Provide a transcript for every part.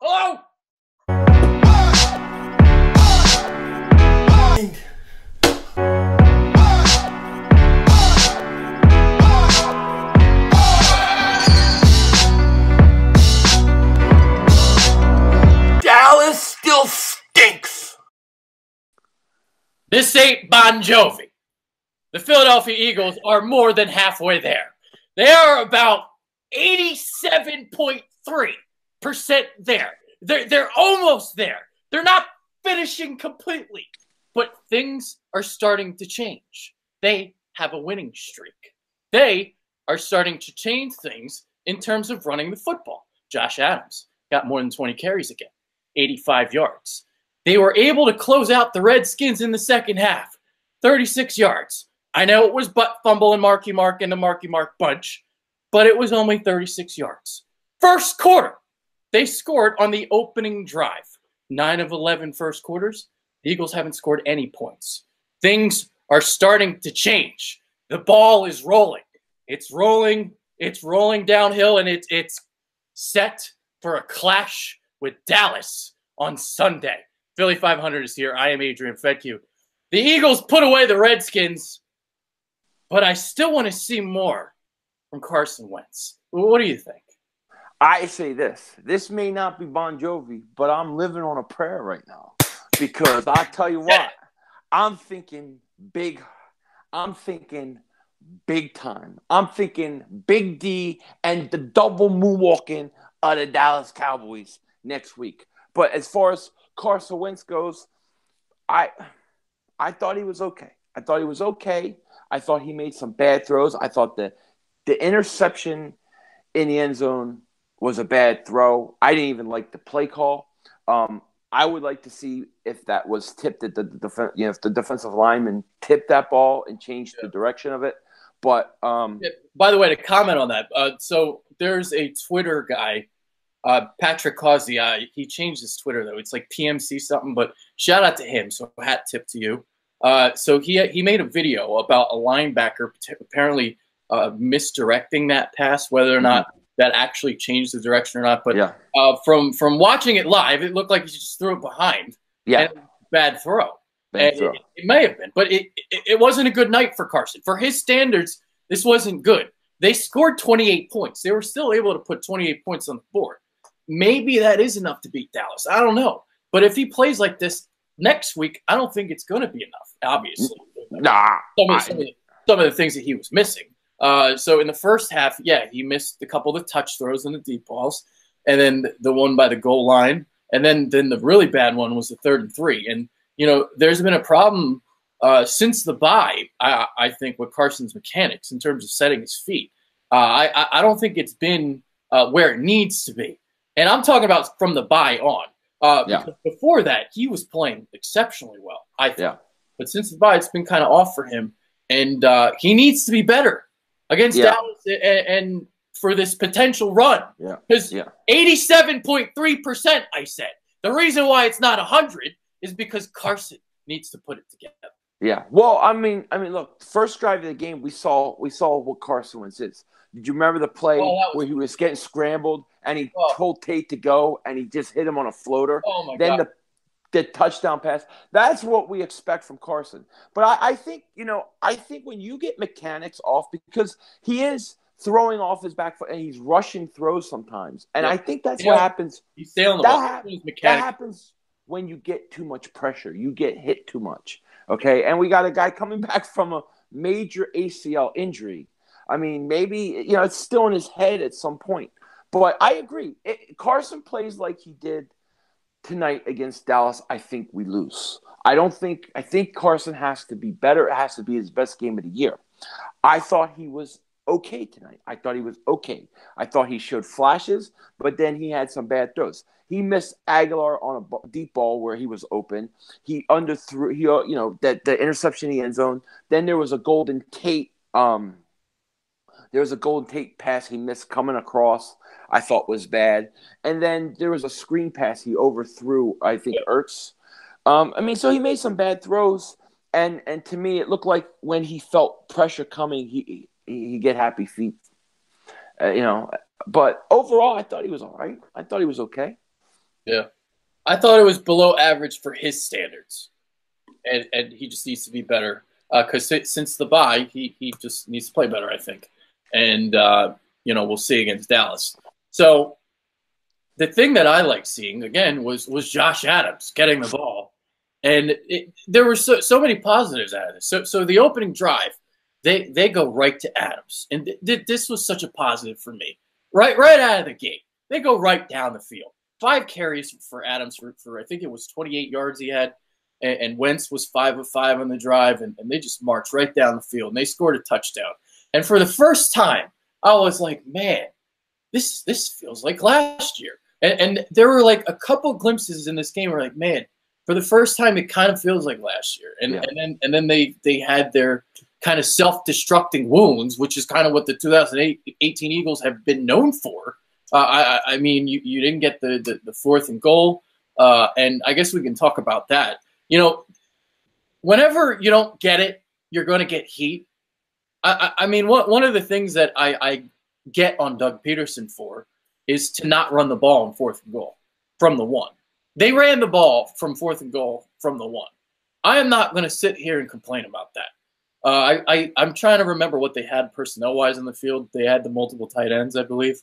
Oh! Dallas still stinks. This ain't Bon Jovi. The Philadelphia Eagles are more than halfway there. They are about 87.3% there. They're almost there. They're not finishing completely, but things are starting to change. They have a winning streak. They are starting to change things in terms of running the football. Josh Adams got more than 20 carries again, 85 yards. They were able to close out the Redskins in the second half, 36 yards. I know it was butt fumble and Marky Mark and the Marky Mark bunch, but it was only 36 yards. First quarter, they scored on the opening drive. 9 of 11 first quarters, the Eagles haven't scored any points. Things are starting to change. The ball is rolling. It's rolling downhill, and it's set for a clash with Dallas on Sunday. Philly 500 is here. I am Adrian Fedke. The Eagles put away the Redskins, but I still want to see more from Carson Wentz. What do you think? I say this. This may not be Bon Jovi, but I'm living on a prayer right now. Because I tell you what, I'm thinking big. I'm thinking big time. I'm thinking Big D and the double moonwalking of the Dallas Cowboys next week. But as far as Carson Wentz goes, I thought he was okay. I thought he made some bad throws. I thought the interception in the end zone was a bad throw. I didn't even like the play call. I would like to see if that was tipped at if the defensive lineman tipped that ball and changed the direction of it. But by the way, to comment on that, so there's a Twitter guy, Patrick Causey. He changed his Twitter though. It's like PMC something, but shout out to him. So hat tip to you. So he made a video about a linebacker apparently misdirecting that pass, whether or not that actually changed the direction or not. But from watching it live, it looked like he just threw it behind. Yeah, and bad throw. It may have been, but it wasn't a good night for Carson. For his standards, this wasn't good. They scored 28 points. They were still able to put 28 points on the board. Maybe that is enough to beat Dallas. I don't know. But if he plays like this next week, I don't think it's going to be enough, obviously. Some of the things that he was missing. So in the first half, he missed a couple of the touch throws and the deep balls, and then the one by the goal line. And then the really bad one was the 3rd and 3. And, there's been a problem since the bye, I think, with Carson's mechanics in terms of setting his feet. I don't think it's been where it needs to be. And I'm talking about from the bye on. Because before that, he was playing exceptionally well, I think. Yeah. But since the bye, it's been kind of off for him. And he needs to be better against Dallas and for this potential run. Because 87.3%, I said. The reason why it's not 100 is because Carson needs to put it together. Yeah. Well, I mean, look, first drive of the game, we saw what Carson Wentz is. Did you remember the play where he was getting scrambled and he told Tate to go and he just hit him on a floater? Oh, my God. Then the touchdown pass. That's what we expect from Carson. But I think, when you get mechanics off, because he is throwing off his back foot and he's rushing throws sometimes. And I think that's what happens. He's sailing the ball. That happens when you get too much pressure. You get hit too much. Okay? And we got a guy coming back from a major ACL injury. I mean, maybe, it's still in his head at some point. But I agree. Carson plays like he did tonight against Dallas. I think we lose. I think Carson has to be better. It has to be his best game of the year. I thought he was okay tonight. I thought he showed flashes, but then he had some bad throws. He missed Aguilar on a deep ball where he was open. He underthrew, the interception in the end zone. Then there was a Golden Tate pass he missed coming across, I thought was bad. And then there was a screen pass he overthrew, I think, Ertz. So he made some bad throws. And to me, it looked like when he felt pressure coming, he get happy feet. But overall, I thought he was all right. I thought he was okay. Yeah. I thought it was below average for his standards, and he just needs to be better. Because since the bye, he just needs to play better, I think. And we'll see against Dallas. So the thing that I like seeing again was Josh Adams getting the ball, and there were so many positives out of this. So the opening drive, they go right to Adams, and this was such a positive for me. Right out of the gate, they go right down the field. 5 carries for Adams for I think it was 28 yards he had, and Wentz was 5 of 5 on the drive, and they just marched right down the field, and they scored a touchdown. And for the first time, I was like, man, this feels like last year. And there were like a couple glimpses in this game where like, man, for the first time, it kind of feels like last year. And then they had their kind of self-destructing wounds, which is kind of what the 2018 Eagles have been known for. I mean, you didn't get the 4th and goal, and I guess we can talk about that. Whenever you don't get it, you're going to get heat. I mean, one of the things that I get on Doug Peterson for is to not run the ball on 4th and goal from the 1. They ran the ball from 4th and goal from the 1. I am not going to sit here and complain about that. I'm trying to remember what they had personnel-wise in the field. They had the multiple tight ends, I believe.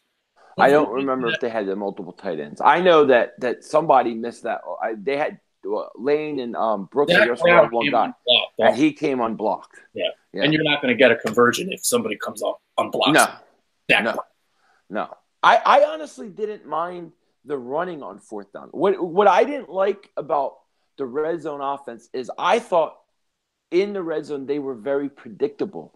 I don't remember if they had the multiple tight ends. I know that somebody missed that. They had Lane and Brooks. Zach Brown one guy, and he came unblocked. Yeah, and you're not going to get a conversion if somebody comes up unblocked. No. I honestly didn't mind the running on 4th down. What I didn't like about the red zone offense is I thought in the red zone they were very predictable.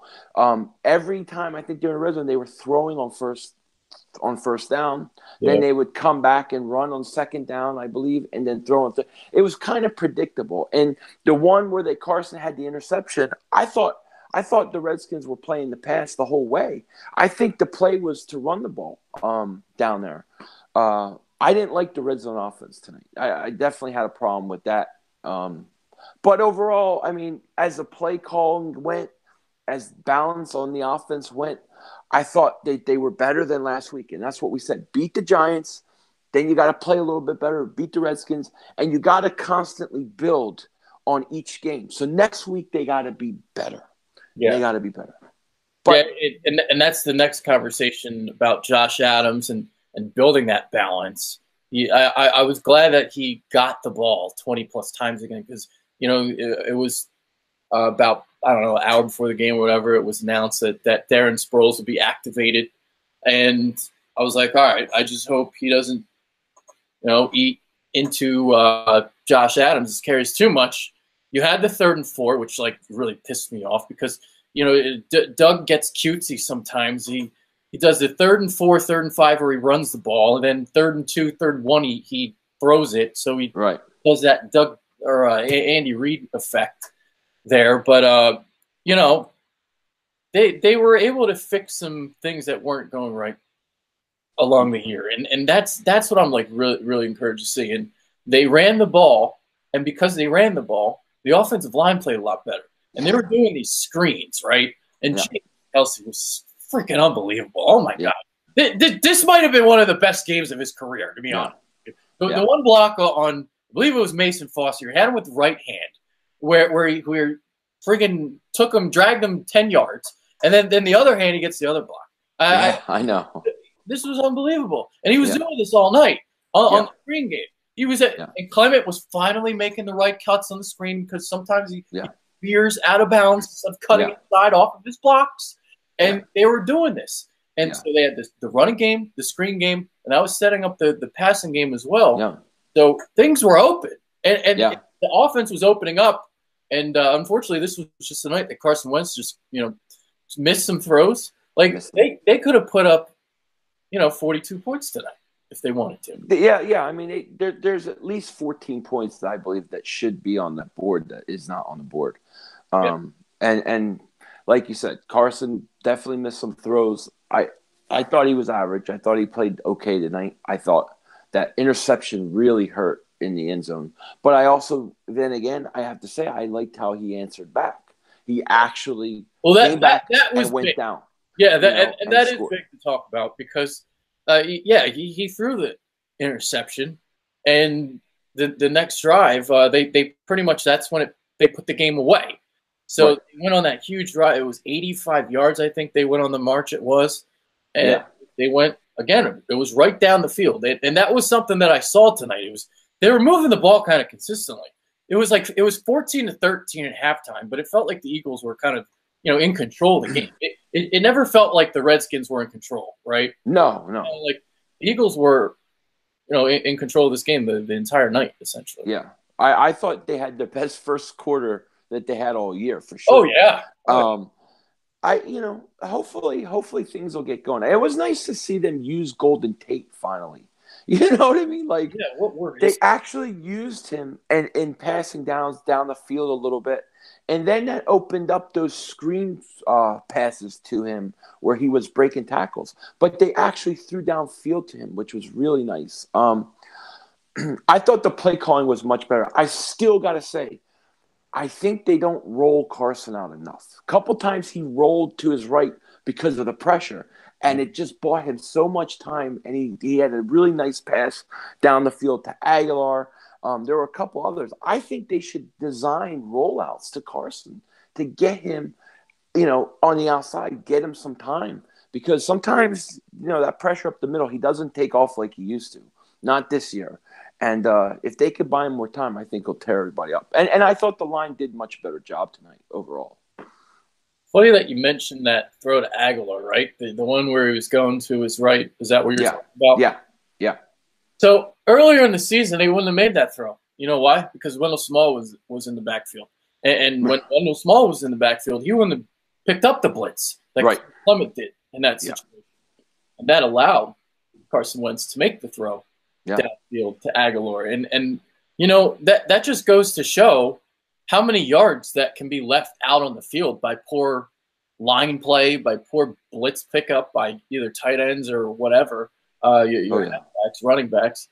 Every time I think during the red zone they were throwing on first down, then they would come back and run on 2nd down, I believe, and then throw on. It was kind of predictable. And the one where Carson had the interception, I thought the Redskins were playing the pass the whole way. I think the play was to run the ball down there. I didn't like the red zone offense tonight. I definitely had a problem with that. But overall, I mean, as the play call went, as balance on the offense went, I thought they were better than last week. And that's what we said. Beat the Giants. Then you got to play a little bit better. Beat the Redskins. And you got to constantly build on each game. So next week, they got to be better. Yeah. They got to be better. But, and that's the next conversation about Josh Adams and building that balance. I was glad that he got the ball 20-plus times again because, it was about, I don't know, an hour before the game or whatever, it was announced that Darren Sproles would be activated. And I was like, all right, I just hope he doesn't, eat into Josh Adams' carries too much. You had the 3rd and 4, which really pissed me off because, Doug gets cutesy sometimes. He does the 3rd and 4, 3rd and 5 where he runs the ball, and then 3rd and 2, 3rd and 1 he throws it. So he does that Doug or Andy Reid effect there. But they were able to fix some things that weren't going right along the year, and that's what I'm really encouraged to see. And they ran the ball, and because they ran the ball, the offensive line played a lot better. And they were doing these screens, right? And James Kelce was freaking unbelievable. Oh, my God. This might have been one of the best games of his career, to be honest. The one block on, I believe it was Mason Foster, he had him with the right hand, where he friggin' took him, dragged him 10 yards, and then the other hand, he gets the other block. I know. This was unbelievable. And he was doing this all night on the screen game. He was and Clement was finally making the right cuts on the screen because sometimes he veers out of bounds instead of cutting inside off of his blocks. And they were doing this. And so they had the running game, the screen game, and I was setting up the passing game as well. Yeah. So things were open. And the offense was opening up. And unfortunately, this was just the night that Carson Wentz just missed some throws. They could have put up 42 points tonight if they wanted to. Yeah. I mean, there's at least 14 points that I believe that should be on the board that is not on the board. And like you said, Carson definitely missed some throws. I thought he was average. I thought he played okay tonight. I thought that interception really hurt in the end zone. But I also, then again, I have to say I liked how he answered back. He actually came back and went big. Down. Yeah, that is big to talk about because, he threw the interception, And the next drive, they pretty much that's when they put the game away. So Right. they went on that huge drive. It was 85 yards, I think they went on the march. It was, and they went again. It was right down the field, and that was something that I saw tonight. It was they were moving the ball kind of consistently. It was 14-13 at halftime, but it felt like the Eagles were kind of in control of the game. It never felt like the Redskins were in control, right? No. Like the Eagles were in control of this game the entire night, essentially. Yeah. I thought they had the best first quarter that they had all year for sure. Oh yeah. Hopefully things will get going. It was nice to see them use Golden Tate finally. You know what I mean? Like, yeah, what were they actually used him and in passing downs down the field a little bit, and then that opened up those screen passes to him where he was breaking tackles. But they actually threw downfield to him, which was really nice. I thought the play calling was much better. I still got to say, I think they don't roll Carson out enough. A couple times he rolled to his right because of the pressure, and it just bought him so much time, and he had a really nice pass down the field to Aguilar. There were a couple others. I think they should design rollouts to Carson to get him, on the outside, get him some time. Because sometimes, that pressure up the middle, he doesn't take off like he used to. Not this year. And if they could buy him more time, I think he'll tear everybody up. And I thought the line did much better job tonight overall. Funny that you mentioned that throw to Aguilar, right? The one where he was going to his right. Is that what you're talking about? Yeah. So earlier in the season, they wouldn't have made that throw. You know why? Because Wendell Small was in the backfield. And when Wendell Small was in the backfield, he wouldn't have picked up the blitz like Clement did in that situation. And that allowed Carson Wentz to make the throw downfield to Aguilar. And that just goes to show how many yards that can be left out on the field by poor line play, by poor blitz pickup by either tight ends or whatever, halfbacks, running backs.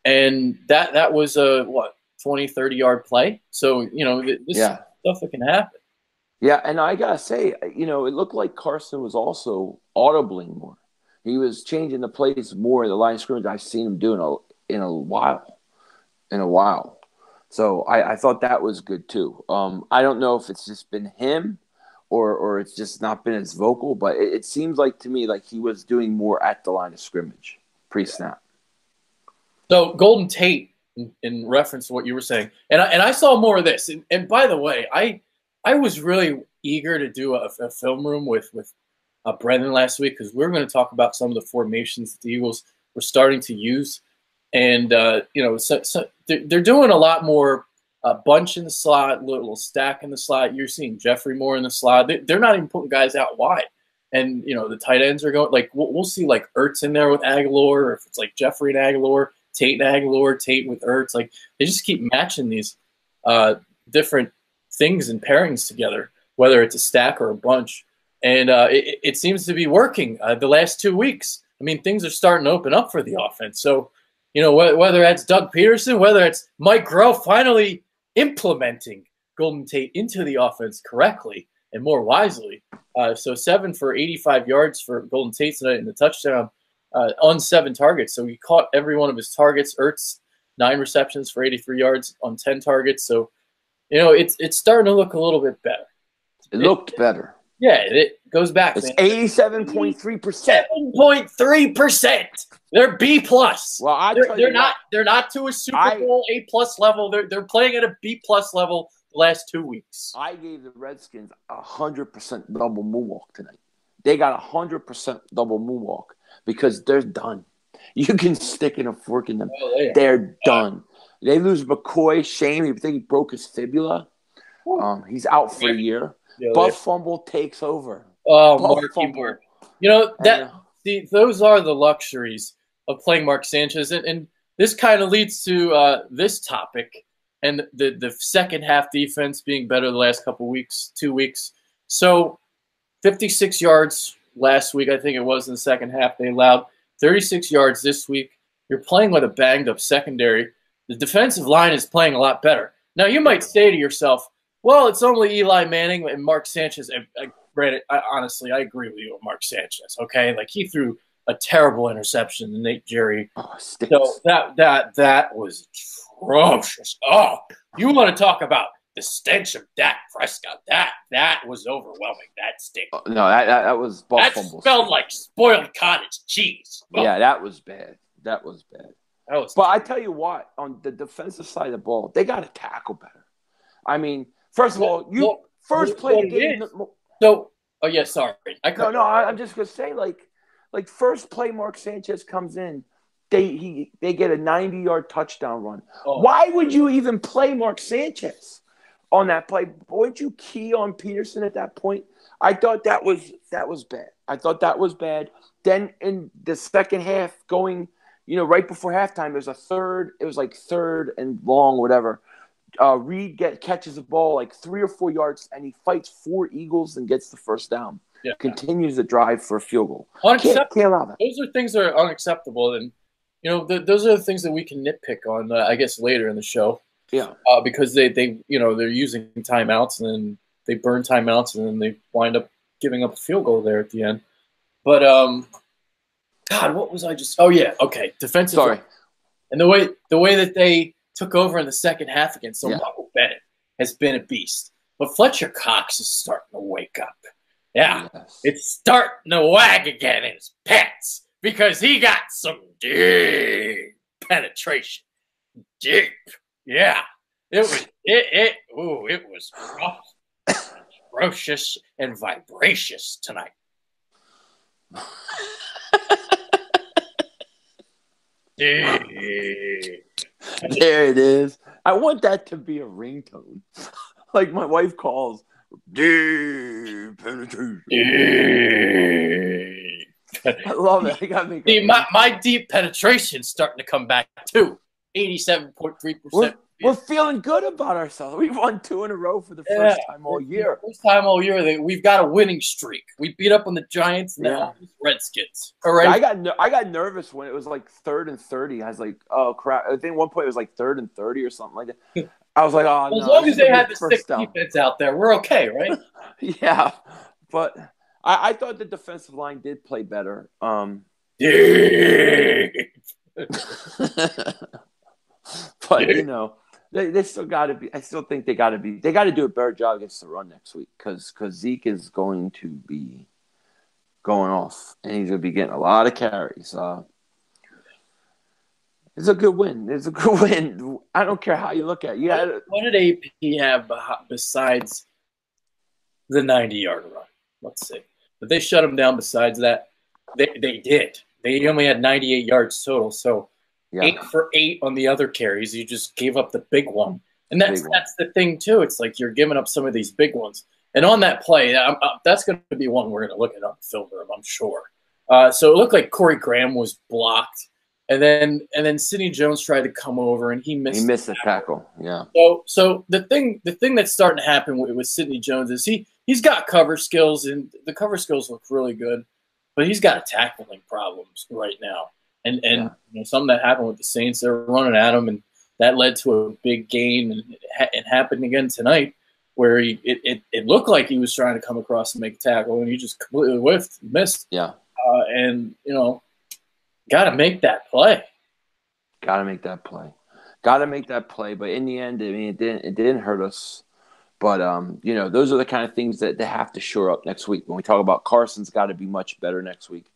And that was a, 20, 30-yard play? So, this is stuff that can happen. Yeah, and I got to say, it looked like Carson was also audibling more. He was changing the plays more in the line of scrimmage I've seen him do in a while. So I thought that was good too. I don't know if it's just been him or it's just not been as vocal, but it seems like to me like he was doing more at the line of scrimmage pre-snap. So Golden Tate, in reference to what you were saying, and I saw more of this. And by the way, I was really eager to do a film room with Brendan last week because we were going to talk about some of the formations that the Eagles were starting to use. And, so they're doing a lot more bunch in the slot, little stack in the slot. You're seeing Jeffrey more in the slot. They're not even putting guys out wide. And, the tight ends are going – like we'll see like Ertz in there with Aguilar, or if it's like Jeffrey and Aguilar, Tate and Aguilar, Tate with Ertz. Like they just keep matching these different things and pairings together, whether it's a stack or a bunch. And it seems to be working the last 2 weeks. I mean, things are starting to open up for the offense. So, whether that's Doug Peterson, whether it's Mike Groh finally implementing Golden Tate into the offense correctly and more wisely. So 7 for 85 yards for Golden Tate tonight in the touchdown on 7 targets. So he caught every one of his targets. Ertz, 9 receptions for 83 yards on 10 targets. So, it's starting to look a little bit better. It looked better. Yeah, it goes back. It's 87.3%. 7.3%. They're B+. Well, they're not to a Super Bowl A+ level. They're playing at a B+ level the last 2 weeks. I gave the Redskins 100% double moonwalk tonight. They got 100% double moonwalk because they're done. You can stick in a fork in them. Oh, they're done. They lose McCoy. Shame. You think he broke his fibula? He's out for a year. Yeah, Buff fumble takes over. Oh, Mark fumble. Those are the luxuries of playing Mark Sanchez, and this kind of leads to this topic and the second half defense being better the last 2 weeks. So, 56 yards last week, I think it was in the second half. They allowed 36 yards this week. You're playing with a banged up secondary. The defensive line is playing a lot better. Now, you might say to yourself, well, it's only Eli Manning and Mark Sanchez. Granted, honestly, I agree with you on Mark Sanchez, okay? Like, he threw a terrible interception to Nate Jerry. Oh, stinks. So that was atrocious. Oh, you want to talk about the stench of Dak Prescott? That was overwhelming. That stink. No, that was ball That fumbles. smelled like spoiled cottage cheese. Oh, Yeah, that was bad. That was bad. But I tell you what, on the defensive side of the ball, they got to tackle better. I mean, first of all, first play game. So, oh yeah, sorry. I'm just gonna say, like first play, Mark Sanchez comes in. They get a 90-yard touchdown run. Oh. Why would you even play Mark Sanchez on that play? Wouldn't you key on Peterson at that point? I thought that was bad. I thought that was bad. Then in the second half, going, right before halftime, there's a third. It was like third and long, whatever. Reed catches the ball like 3 or 4 yards, and he fights 4 Eagles and gets the first down. Yeah. Continues the drive for a field goal. Can't allow that. Those are things that are unacceptable, and those are the things that we can nitpick on. I guess later in the show. Yeah. Because they're using timeouts, and then they burn timeouts, and then they wind up giving up a field goal there at the end. But God, what was I just? Oh yeah, okay, defensive. Sorry. And the way that they took over in the second half against Michael Bennett has been a beast. But Fletcher Cox is starting to wake up. Yeah, yes. It's starting to wag again in his pants because he got some deep penetration. Deep. Yeah. It was rough, ferocious, and vibracious tonight. There it is. I want that to be a ringtone. Like my wife calls, deep penetration. I love it. I gotta make my deep penetration's starting to come back too. 87.3%. We're feeling good about ourselves. We've won 2 in a row for the first time all year. First time all year. We've got a winning streak. We beat up on the Giants and the Redskins. All right. Yeah, I got nervous when it was like 3rd and 30. I was like, oh crap! I think at one point it was like 3rd and 30 or something like that. I was like, oh no. As long as they had the 6 defense out there, we're okay, right? Yeah, but I thought the defensive line did play better. But they still got to be. I still think they got to be. They got to do a better job against the run next week because Zeke is going to be going off and he's going to be getting a lot of carries. It's a good win. It's a good win. I don't care how you look at it. What did AP have besides the 90-yard run? Let's see. But they shut him down. Besides that, they did. They only had 98 yards total. So. Yeah. 8 for 8 on the other carries. You just gave up the big one. And that's the thing, too. It's like you're giving up some of these big ones. And on that play, that's going to be one we're going to look at on the film room, I'm sure. So it looked like Corey Graham was blocked. And then Sidney Jones tried to come over, and he missed the tackle. Yeah. So the thing that's starting to happen with Sidney Jones is he's got cover skills, and the cover skills look really good. But he's got tackling problems right now. And something that happened with the Saints, they were running at him, and that led to a big gain. And it happened again tonight, where it looked like he was trying to come across and make a tackle, and he just completely missed. Yeah. Got to make that play. Got to make that play. But in the end, I mean, it didn't hurt us. But those are the kind of things that they have to shore up next week. When we talk about Carson's got to be much better next week.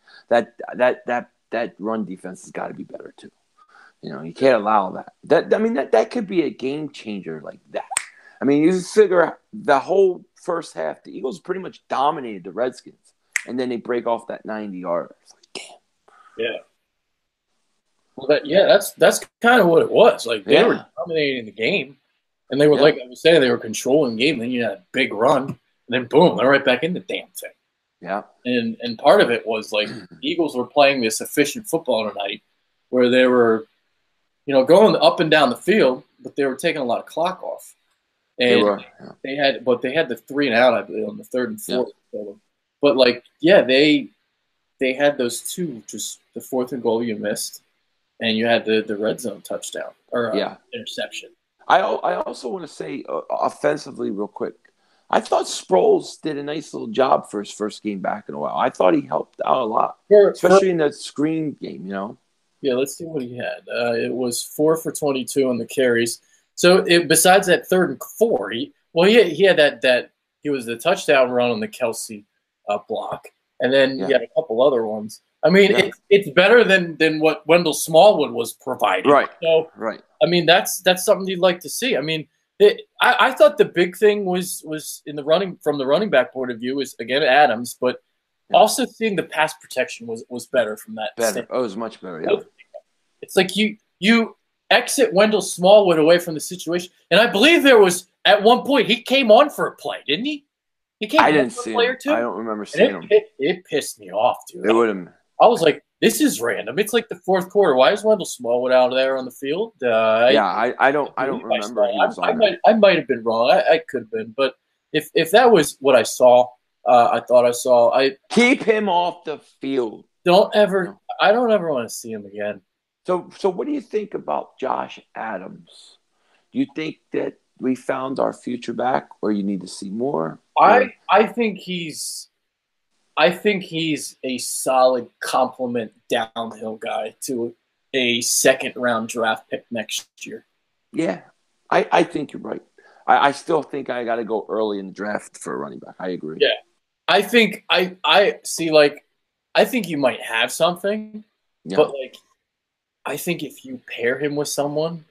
That run defense has got to be better too. You can't allow that. That could be a game changer like that. I mean, you figure the whole first half, the Eagles pretty much dominated the Redskins, and then they break off that 90-yarder. It's like, damn. Yeah. Well, that's kind of what it was. Like they were dominating the game, and they were like I was saying, they were controlling the game. Then you had a big run, and then boom, they're right back in the damn thing. Yeah. And part of it was like the Eagles were playing this efficient football tonight where they were, going up and down the field, but they were taking a lot of clock off. And they had the 3 and out, I believe, on the 3rd and 4th. Yeah. But they had those 2, just the 4th and goal you missed, and you had the red zone touchdown or interception. I also want to say offensively real quick, I thought Sproles did a nice little job for his first game back in a while. I thought he helped out a lot, especially in the screen game, Yeah, let's see what he had. It was 4 for 22 on the carries. So besides that 3rd and 4, he had that he was the touchdown run on the Kelsey block, and then he had a couple other ones. I mean, it's better than what Wendell Smallwood was providing. Right. So, right. I mean, that's something you'd like to see. I mean, I thought the big thing was in the running from the running back point of view is again Adams, but also seeing the pass protection was better from that. Better. Standpoint. Oh, it was much better. Yeah. It's like you exit Wendell Smallwood away from the situation, and I believe there was at one point he came on for a play, didn't he? He came I on didn't for see a play him. or two. I don't remember seeing him. It pissed me off, dude. It would have. I was like, this is random. It's like the 4th quarter. Why is Wendell Smallwood out there on the field? I don't remember. I might have been wrong. I could have been, but if that was what I saw, I thought I saw. I keep him off the field. I don't ever want to see him again. So what do you think about Josh Adams? Do you think that we found our future back, or you need to see more? I think he's a solid complement downhill guy to a 2nd-round draft pick next year. Yeah, I think you're right. I still think I got to go early in the draft for a running back. I agree. Yeah, I think I see. Like, I think you might have something, but like, I think if you pair him with someone,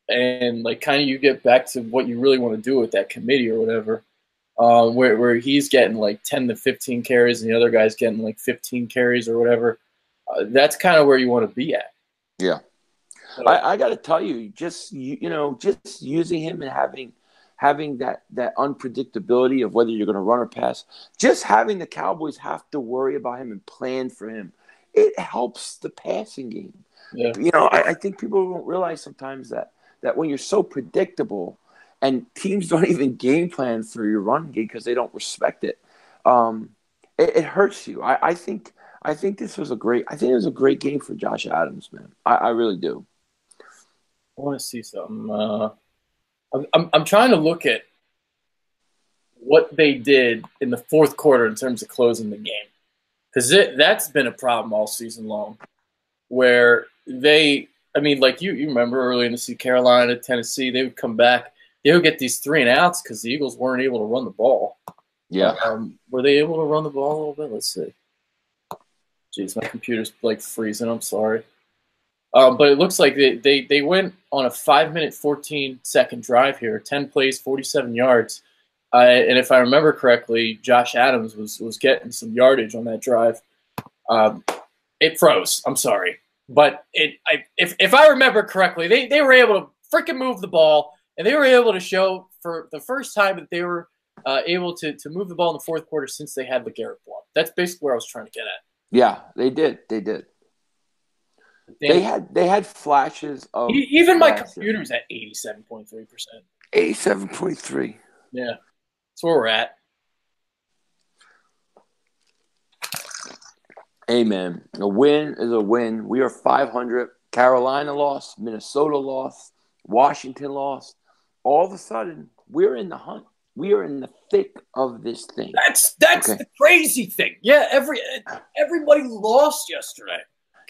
and like kind of you get back to what you really want to do with that committee or whatever. Where he's getting like 10 to 15 carries and the other guy's getting like 15 carries or whatever. That's kind of where you want to be at. Yeah. So, I got to tell you, just using him and having that unpredictability of whether you're going to run or pass, just having the Cowboys have to worry about him and plan for him, it helps the passing game. Yeah. I think people don't realize sometimes that when you're so predictable, and teams don't even game plan for your run game because they don't respect it. It hurts you. I think this was a great. I think it was a great game for Josh Adams, man. I really do. I want to see something. I'm trying to look at what they did in the 4th quarter in terms of closing the game, because that's been a problem all season long, where like you remember early in the season, Carolina, Tennessee, they would come back. They would get these 3 and outs because the Eagles weren't able to run the ball. Yeah. Were they able to run the ball a little bit? Let's see. Jeez, my computer's like freezing. I'm sorry. But it looks like they went on a 5-minute, 14-second drive here, 10 plays, 47 yards. And if I remember correctly, Josh Adams was getting some yardage on that drive. It froze. I'm sorry. But if I remember correctly, they were able to freaking move the ball. And they were able to show for the first time that they were able to move the ball in the 4th quarter since they had LeGarrette Blount. That's basically where I was trying to get at. Yeah, they did. They had flashes of. Even my computer's at 87.3%. 87.3. Yeah, that's where we're at. Amen. A win is a win. We are 500. Carolina lost. Minnesota lost. Washington lost. All of a sudden, we're in the hunt. We are in the thick of this thing. That's okay. The crazy thing. Yeah, everybody lost yesterday.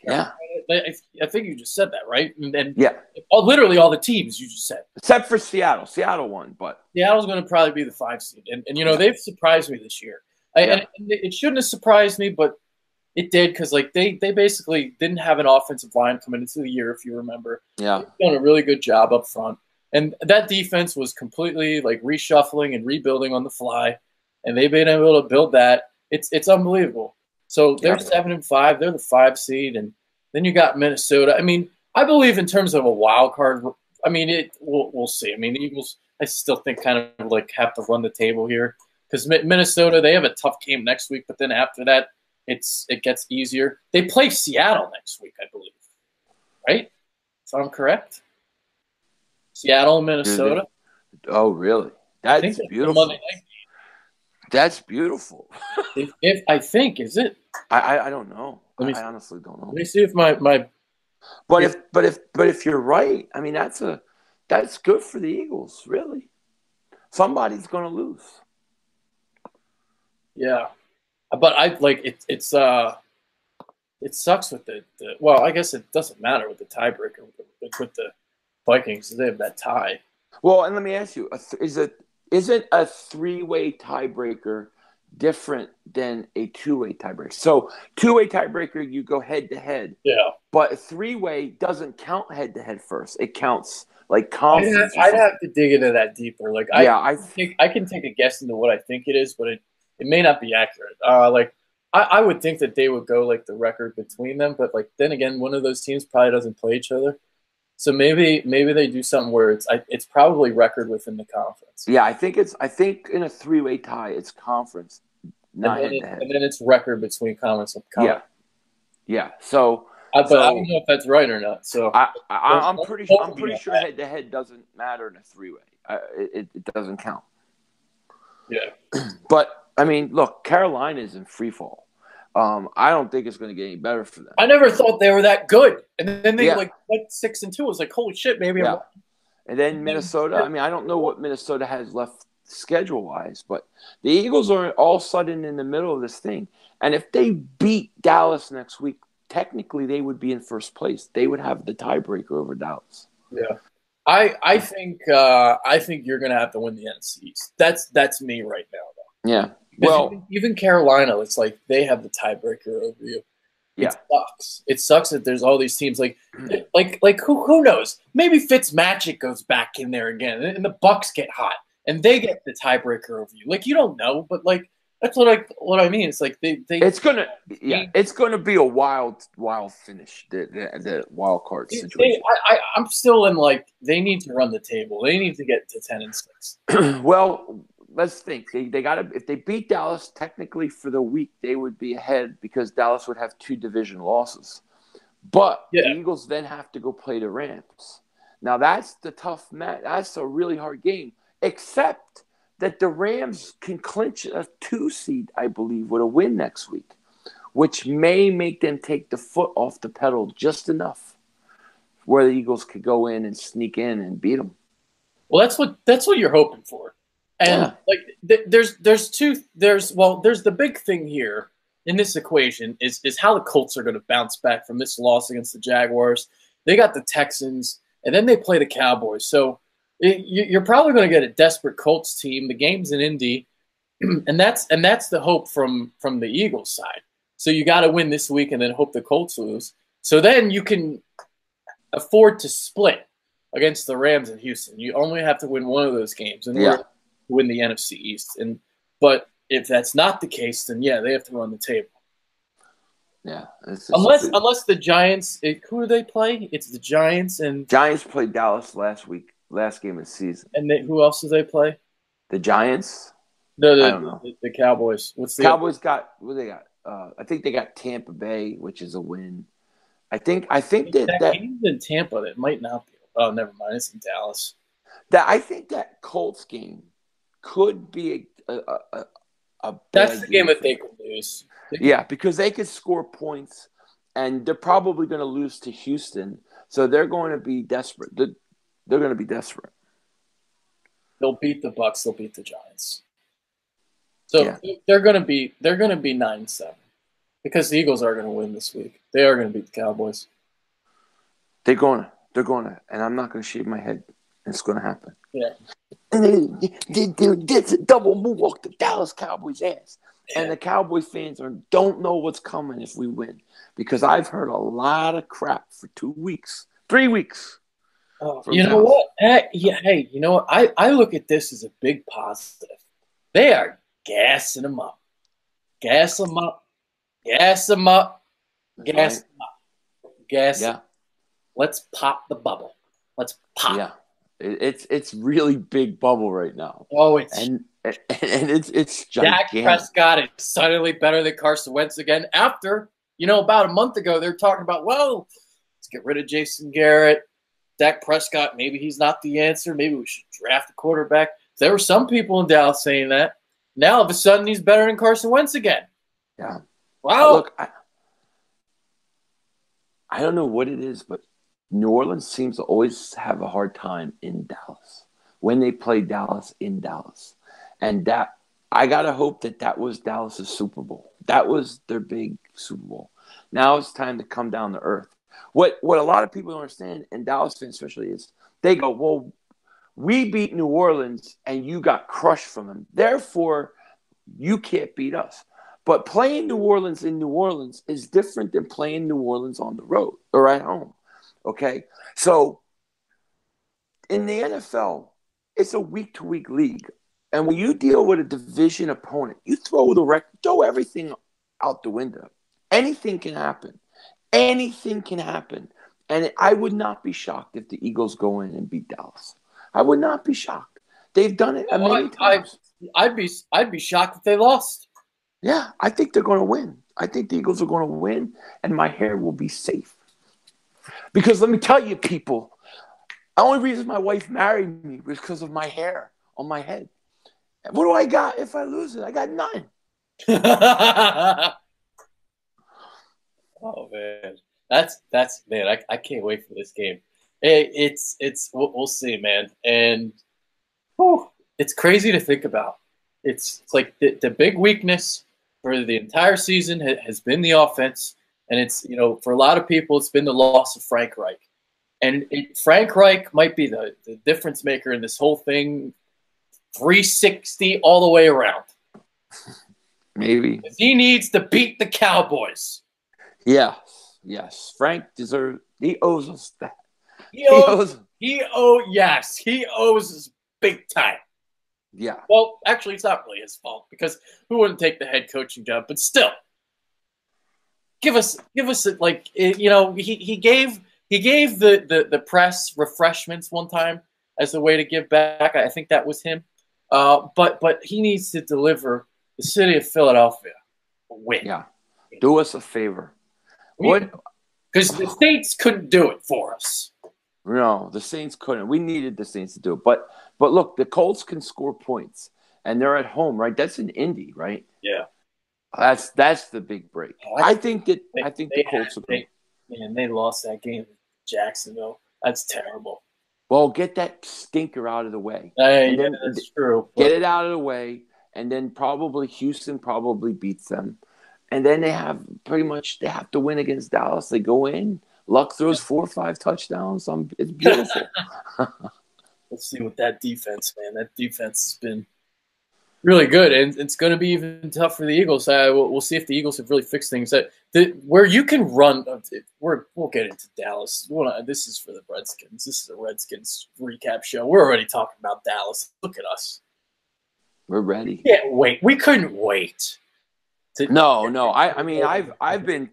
Yeah. I think you just said that, right? And yeah. Literally all the teams you just said. Except for Seattle. Seattle won, but. Seattle's going to probably be the 5 seed. And they've surprised me this year. And it shouldn't have surprised me, but it did because, like, they basically didn't have an offensive line coming into the year, if you remember. Yeah. They've done a really good job up front. And that defense was completely, like, reshuffling and rebuilding on the fly. And they've been able to build that. It's unbelievable. So they're 7-5. They're the 5 seed. And then you got Minnesota. I mean, I believe in terms of a wild card. I mean, we'll see. I mean, the Eagles, I still think kind of, like, have to run the table here. Because Minnesota, they have a tough game next week. But then after that, it gets easier. They play Seattle next week, I believe. Right? If I'm correct? Seattle and Minnesota. Oh, really? That's beautiful. That's beautiful. if I think, is it? I don't know. I honestly don't know. Let me see if my. But if you're right, I mean that's good for the Eagles. Really, somebody's going to lose. Yeah, but I like it. It sucks with the. Well, I guess it doesn't matter with the tiebreaker with the Vikings. They have that tie. Well, and let me ask you: isn't a three-way tiebreaker different than a two-way tiebreaker? So, two-way tiebreaker, you go head to head, Yeah, but a three-way doesn't count head to head first. It counts like conference or I'd something. have to dig into that deeper. Like Yeah, I can take a guess into what I think it is, but it may not be accurate. Like I would think that they would go like the record between them, but like then again, one of those teams probably doesn't play each other. So maybe they do something where it's probably record within the conference, yeah. I think in a three-way tie, it's conference, and not head to head. then it's record between conference and Yeah, conference. yeah. So, But I don't so know if that's right or not. So I'm don't pretty quote I'm me pretty on sure that. head to head doesn't matter in a three-way. It doesn't count. Yeah, But I mean, look, Carolina's in free fall. I don't think it's going to get any better for them. I never thought they were that good, and then they Yeah, like went 6-2. I was like, holy shit, maybe I'm yeah. wrong. And then Minnesota. I mean, I don't know what Minnesota has left schedule wise, but the Eagles are all of a sudden in the middle of this thing. And if they beat Dallas next week, technically they would be in first place. They would have the tiebreaker over Dallas. Yeah. I think you're gonna have to win the NFC East. That's me right now though. Yeah. Because Well, even Carolina, it's like they have the tiebreaker over you. It yeah. sucks. It sucks that there's all these teams like who knows? Maybe Fitzmagic goes back in there again, and the Bucks get hot, and they get the tiebreaker over you. Like you don't know, but like that's what I mean. It's like It's gonna be a wild finish. The wild card situation. I'm still in like they need to run the table. They need to get to 10-6. Well, let's think. They got to if they beat Dallas, technically for the week they would be ahead because Dallas would have two division losses. But Yeah. the Eagles then have to go play the Rams. Now that's the tough match. That's a really hard game. Except that the Rams can clinch a 2 seed, I believe, with a win next week, which may make them take the foot off the pedal just enough where the Eagles could go in and sneak in and beat them. Well, that's what you're hoping for. And Yeah. like there's the big thing here in this equation is how the Colts are going to bounce back from this loss against the Jaguars. They got the Texans, and then they play the Cowboys. So you're probably going to get a desperate Colts team. The game's in Indy, and that's the hope from the Eagles side. So you got to win this week, and then hope the Colts lose. So then you can afford to split against the Rams in Houston. You only have to win one of those games in order to win the NFC East. But if that's not the case, then yeah, they have to run the table. Yeah. Unless the Giants, who do they play? It's the Giants and Giants played Dallas last game of the season. And who else do they play? The Giants? I don't know. The Cowboys. What's the Cowboys got what they got? I think they got Tampa Bay, which is a win. I think that game's in Tampa. That might not be. Oh, never mind. It's in Dallas. I think that Colts game could be a That's the game that they could lose. Yeah, because they could score points, and they're probably going to lose to Houston, so they're going to be desperate. They're going to be desperate. They'll beat the Bucks. They'll beat the Giants. So they're going to be 9-7 because the Eagles are going to win this week. They are going to beat the Cowboys. They're going to, and I'm not going to shave my head. It's going to happen. Yeah. And it's a double moonwalk to Dallas Cowboys ass. And the Cowboys fans don't know what's coming if we win. Because I've heard a lot of crap for 2 weeks, 3 weeks. You know what? Hey, you know what? I look at this as a big positive. They are gassing them up. Gas them up. Gas them up. Gas them up. Gas. Yeah. Let's pop the bubble. Let's pop. Yeah. It's really big bubble right now. Oh, it's it's gigantic. Dak Prescott is suddenly better than Carson Wentz again. After about a month ago, they're talking about let's get rid of Jason Garrett, Dak Prescott. Maybe he's not the answer. Maybe we should draft a quarterback. There were some people in Dallas saying that. Now all of a sudden he's better than Carson Wentz again. Yeah. Wow. Look, I don't know what it is, but New Orleans seems to always have a hard time in Dallas when they play Dallas in Dallas. And that I gotta hope that was Dallas's Super Bowl. That was their big Super Bowl. Now it's time to come down to earth. What a lot of people don't understand, and Dallas fans especially, is they go, well, we beat New Orleans and you got crushed from them. Therefore, you can't beat us. But playing New Orleans in New Orleans is different than playing New Orleans on the road or at home. Okay? So in the NFL, it's a week-to-week league. And when you deal with a division opponent, you throw everything out the window. Anything can happen. Anything can happen. And I would not be shocked if the Eagles go in and beat Dallas. I would not be shocked. They've done it many times. I'd be shocked if they lost. Yeah, I think they're going to win. I think the Eagles are going to win, and my hair will be safe. Because let me tell you, people, the only reason my wife married me was because of my hair on my head. What do I got if I lose it? I got nothing. Oh man, that's man. I can't wait for this game. It's we'll see, man. And whew, it's crazy to think about. It's like the big weakness for the entire season has been the offense, and it's for a lot of people it's been the loss of Frank Reich, and Frank Reich might be the difference maker in this whole thing, 360 all the way around. Maybe he needs to beat the Cowboys. Yes. Frank deserves. He owes us that. He owes us big time. Yeah. Well, actually, it's not really his fault because who wouldn't take the head coaching job? But still, give us like he gave the press refreshments one time as a way to give back. I think that was him. But he needs to deliver the city of Philadelphia a win. Yeah. Do us a favor. What? Because the Saints couldn't do it for us. No, the Saints couldn't. We needed the Saints to do it. But look, the Colts can score points, and they're at home, right? That's in Indy, right? Yeah. That's the big break. I think the Colts are great. Man, they lost that game to Jacksonville. That's terrible. Well, get that stinker out of the way. That's true. Get it out of the way, and then probably Houston beats them. And then they have to win against Dallas. They go in. Luck throws 4 or 5 touchdowns. It's beautiful. Let's see what that defense, man. That defense has been really good, and it's going to be even tough for the Eagles. We'll see if the Eagles have really fixed things. Where you can run, we'll get into Dallas. This is for the Redskins. This is a Redskins recap show. We're already talking about Dallas. Look at us. We're ready. Can't wait. We couldn't wait. No. I mean, I've been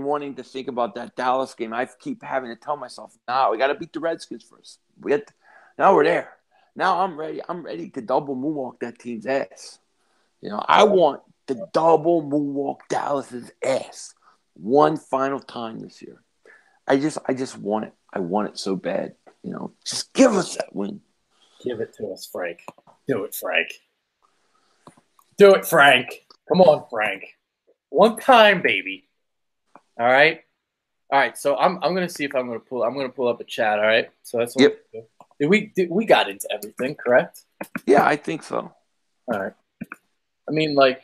wanting to think about that Dallas game. I keep having to tell myself, we got to beat the Redskins first. Now we're there. Now I'm ready. I'm ready to double moonwalk that team's ass. I want to double moonwalk Dallas's ass one final time this year. I just want it. I want it so bad. Just give us that win. Give it to us, Frank. Do it, Frank. Do it, Frank. Come on, Frank. One time, baby. All right. So I'm gonna see if I'm gonna pull up a chat. All right. So that's what we got into everything, correct? Yeah, I think so. All right. I mean, like,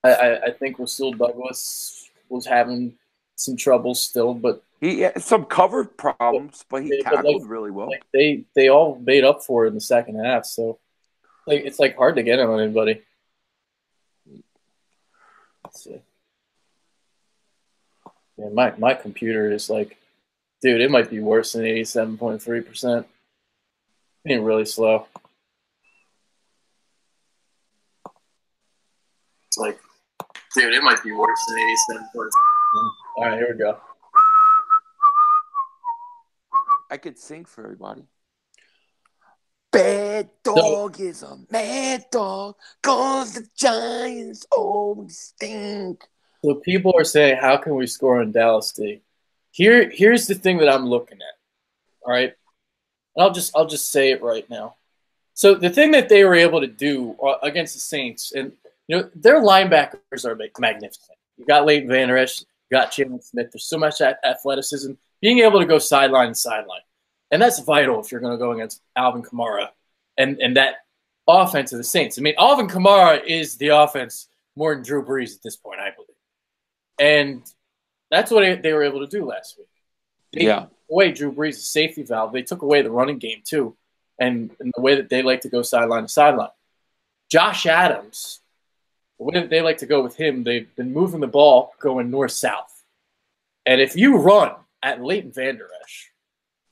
I think Rasul Douglas was having some trouble still, but he had some cover problems, but he tackled really well. Like they all made up for it in the second half. So it's hard to get him on anybody. Let's see. Yeah, my computer is dude, it might be worse than 87.3%. Being really slow. It's dude, it might be worse than 87.3%. All right, here we go. I could sing for everybody. Bad dog is a mad dog, 'cause the Giants always stink. So people are saying, how can we score in Dallas D? Here's the thing that I'm looking at. All right? And I'll just say it right now. So the thing that they were able to do against the Saints, and their linebackers are magnificent. You got Leighton Vander Esch, you got Jalen Smith. There's so much athleticism. Being able to go sideline to sideline. And that's vital if you're going to go against Alvin Kamara and that offense of the Saints. I mean, Alvin Kamara is the offense more than Drew Brees at this point, I believe. And that's what they were able to do last week. They took away Drew Brees' safety valve. They took away the running game, too, and the way that they like to go sideline to sideline. Josh Adams, the way that they like to go with him, they've been moving the ball going north-south. And if you run at Leighton Vander Esch,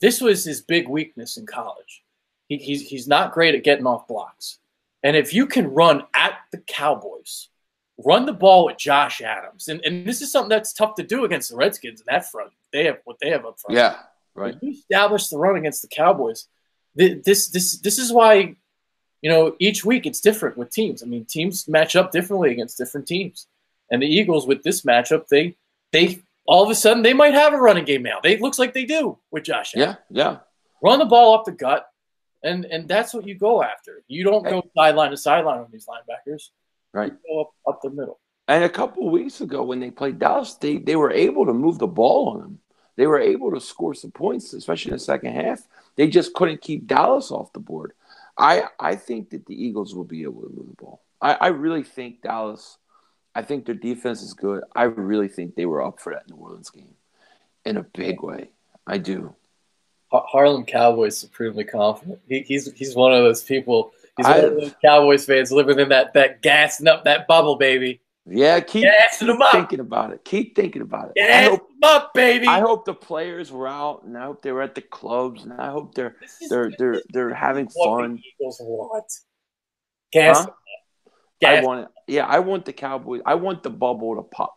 this was his big weakness in college. He's not great at getting off blocks. And if you can run at the Cowboys, run the ball with Josh Adams. And this is something that's tough to do against the Redskins in that front. They have what they have up front. Yeah, right. If you establish the run against the Cowboys, this is why, each week it's different with teams. I mean, teams match up differently against different teams. And the Eagles with this matchup, they all of a sudden they might have a running game now. It looks like they do with Josh Adams. Yeah. Run the ball up the gut, and that's what you go after. You don't go sideline to sideline on these linebackers. Right. You go up the middle. And a couple of weeks ago when they played Dallas, they were able to move the ball on them. They were able to score some points, especially in the second half. They just couldn't keep Dallas off the board. I think that the Eagles will be able to move the ball. I really think Dallas – I think their defense is good. I really think they were up for that New Orleans game in a big way. I do. Harlem Cowboys supremely confident. He's one of those people. He's one of those Cowboys fans living in that gassing up that bubble, baby. Yeah, keep thinking about it. Keep thinking about it. Gas them up, baby. I hope the players were out, and I hope they were at the clubs, and I hope they're having fun. The Eagles want gas. Huh? I want the Cowboys. I want the bubble to pop.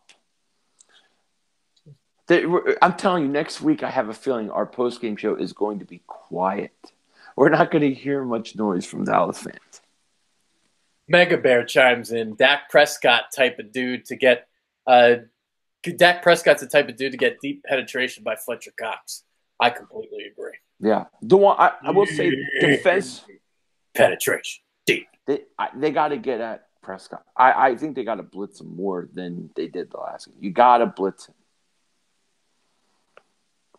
I'm telling you, next week I have a feeling our post-game show is going to be quiet. We're not going to hear much noise from Dallas fans. Mega Bear chimes in. Dak Prescott type of dude to get Dak Prescott's the type of dude to get deep penetration by Fletcher Cox. I completely agree. Yeah. The one I will say defense penetration. Deep. They got to get at Prescott. I think they got to blitz him more than they did the last game. You got to blitz him.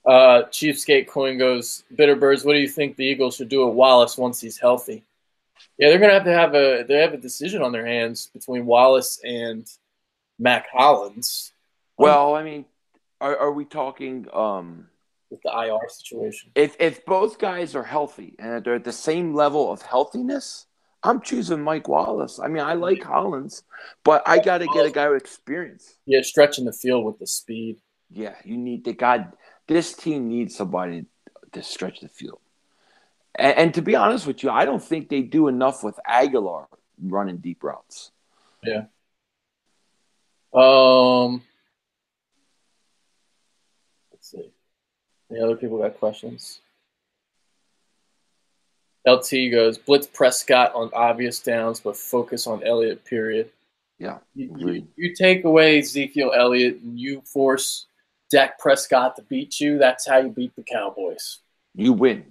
Cheapskate Coin goes, Bitterbirds, what do you think the Eagles should do with Wallace once he's healthy? Yeah, they're going to have a decision on their hands between Wallace and Mac Hollins. Well, I mean, are we talking with the IR situation? If both guys are healthy and they're at the same level of healthiness, I'm choosing Mike Wallace. I mean, I like Hollins, but I got to get a guy with experience. Yeah, stretching the field with the speed. Yeah, this team needs somebody to stretch the field. And to be honest with you, I don't think they do enough with Aguilar running deep routes. Yeah. Let's see. Any other people got questions? LT goes, blitz Prescott on obvious downs, but focus on Elliott, period. Yeah. You take away Ezekiel Elliott and you force Dak Prescott to beat you, that's how you beat the Cowboys. You win.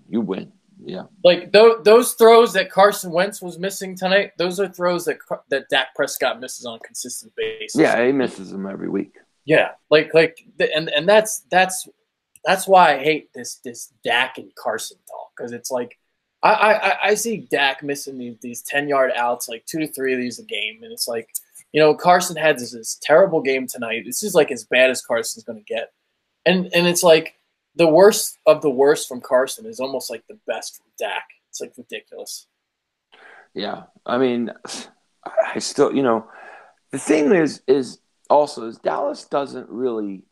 Yeah. Like those throws that Carson Wentz was missing tonight, those are throws that Dak Prescott misses on a consistent basis. Yeah, he misses them every week. Yeah. And that's why I hate this Dak and Carson talk, because it's like I see Dak missing these 10-yard outs, like 2 to 3 of these a game, and it's like, Carson had this terrible game tonight. This is like as bad as Carson's going to get, and it's like the worst of the worst from Carson is almost like the best from Dak. It's like ridiculous. Yeah, I mean, I still, the thing is Dallas doesn't really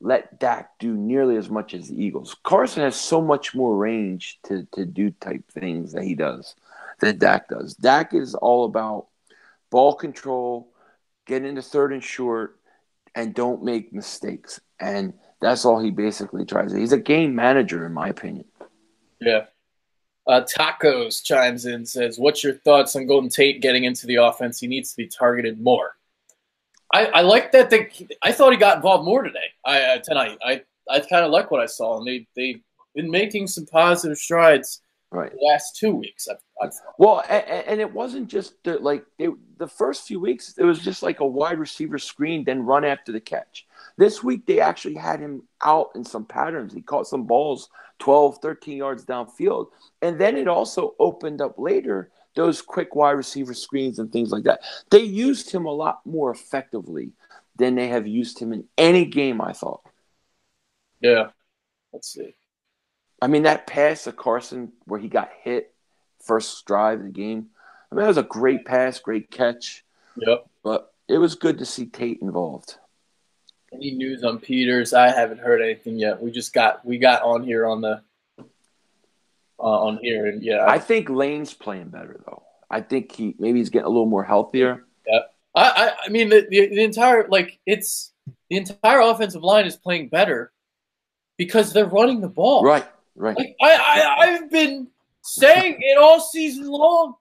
let Dak do nearly as much as the Eagles. Carson has so much more range to do type things that he does than Dak does. Dak is all about ball control, get into third and short, and don't make mistakes. And that's all he basically tries. He's a game manager, in my opinion. Yeah. Tacos chimes in, says, what's your thoughts on Golden Tate getting into the offense? He needs to be targeted more. I like that. I thought he got involved more today. Tonight. I kind of like what I saw, and they've been making some positive strides the last 2 weeks. Well, and it wasn't just the first few weeks. It was just like a wide receiver screen, then run after the catch. This week, they actually had him out in some patterns. He caught some balls 12, 13 yards downfield. And then it also opened up later those quick wide receiver screens and things like that. They used him a lot more effectively than they have used him in any game, I thought. Yeah. Let's see. I mean, that pass to Carson where he got hit first drive of the game, I mean, that was a great pass, great catch. Yep. But it was good to see Tate involved. Any news on Peters? I haven't heard anything yet. We got on here on the on here, and yeah. I think Lane's playing better though. I think he's getting a little more healthier. Yeah. I mean the entire the entire offensive line is playing better because they're running the ball. Right. Like, I've been saying it all season long.